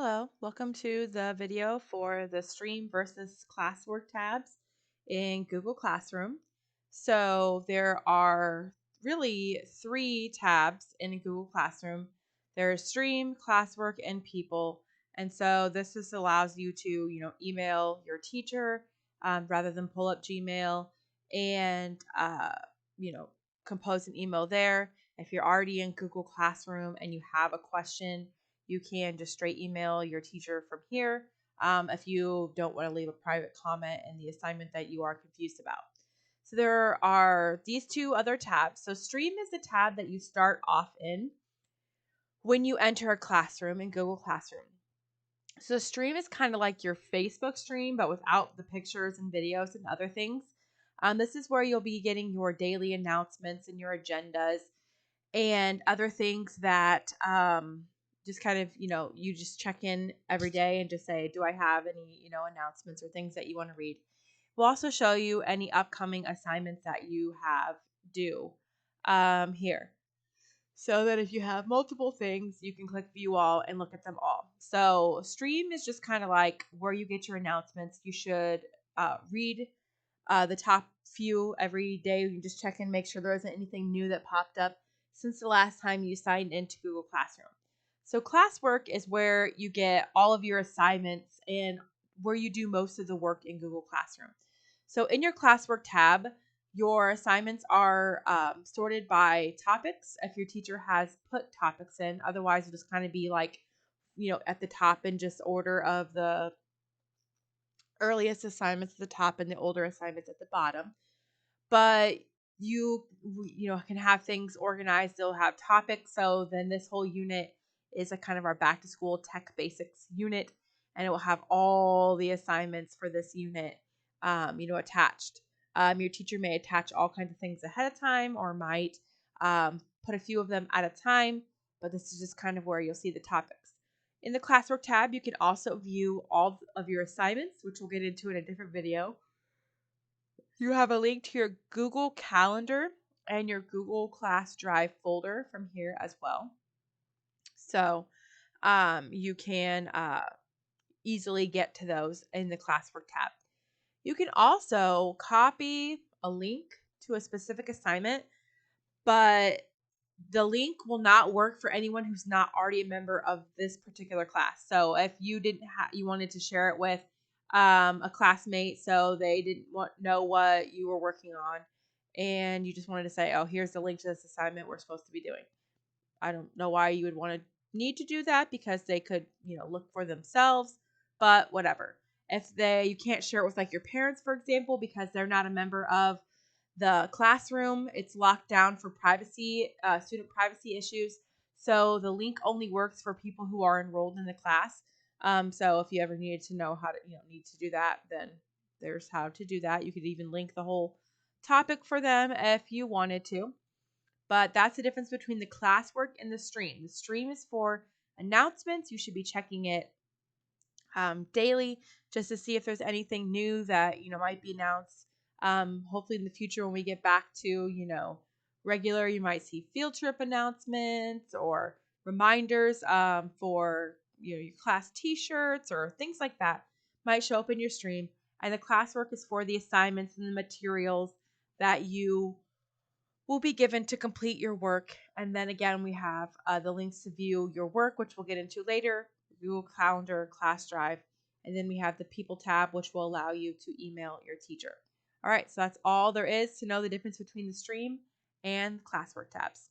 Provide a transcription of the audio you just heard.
Hello, welcome to the video for the Stream versus Classwork tabs in Google Classroom. So there are really three tabs in Google Classroom. There's Stream, Classwork, and People. And so this just allows you to, email your teacher rather than pull up Gmail and, you know, compose an email there. If you're already in Google Classroom and you have a question, you can just straight email your teacher from here if you don't want to leave a private comment in the assignment that you are confused about. So there are these two other tabs. So Stream is the tab that you start off in when you enter a classroom in Google Classroom. So Stream is kind of like your Facebook stream, but without the pictures and videos and other things. This is where you'll be getting your daily announcements and your agendas and other things that just kind of, you just check in every day and just say, do I have any, announcements or things that you want to read? We'll also show you any upcoming assignments that you have due here. So that if you have multiple things, you can click view all and look at them all. So Stream is just kind of like where you get your announcements. You should read the top few every day. You can just check in, make sure there isn't anything new that popped up since the last time you signed into Google Classroom. So Classwork is where you get all of your assignments and where you do most of the work in Google Classroom. So in your Classwork tab, your assignments are sorted by topics if your teacher has put topics in. Otherwise, it'll just kind of be like, at the top in just order of the earliest assignments at the top and the older assignments at the bottom. But you can have things organized. They'll have topics. So then this whole unit is a kind of our back to school tech basics unit, and it will have all the assignments for this unit, attached. Your teacher may attach all kinds of things ahead of time or might put a few of them at a time, but this is just kind of where you'll see the topics. In the Classwork tab, you can also view all of your assignments, which we'll get into in a different video. You have a link to your Google Calendar and your Google Class Drive folder from here as well. So you can easily get to those in the Classwork tab. You can also copy a link to a specific assignment, but the link will not work for anyone who's not already a member of this particular class. So if you you wanted to share it with a classmate, so they didn't know what you were working on, and you just wanted to say, "Oh, here's the link to this assignment we're supposed to be doing." I don't know why you would want to need to do that because they could, look for themselves, but whatever. If you can't share it with like your parents, for example, because they're not a member of the classroom, it's locked down for privacy, student privacy issues. So the link only works for people who are enrolled in the class. So if you ever needed to know how to, need to do that, then there's how to do that. You could even link the whole topic for them if you wanted to. But that's the difference between the Classwork and the Stream. The Stream is for announcements. You should be checking it daily just to see if there's anything new that might be announced. Hopefully in the future when we get back to regular, you might see field trip announcements or reminders for your class T-shirts or things like that might show up in your Stream. And the Classwork is for the assignments and the materials that you will be given to complete your work. And then again, we have the links to view your work, which we'll get into later, Google Calendar, Class Drive, and then we have the People tab, which will allow you to email your teacher. All right, so that's all there is to know the difference between the Stream and Classwork tabs.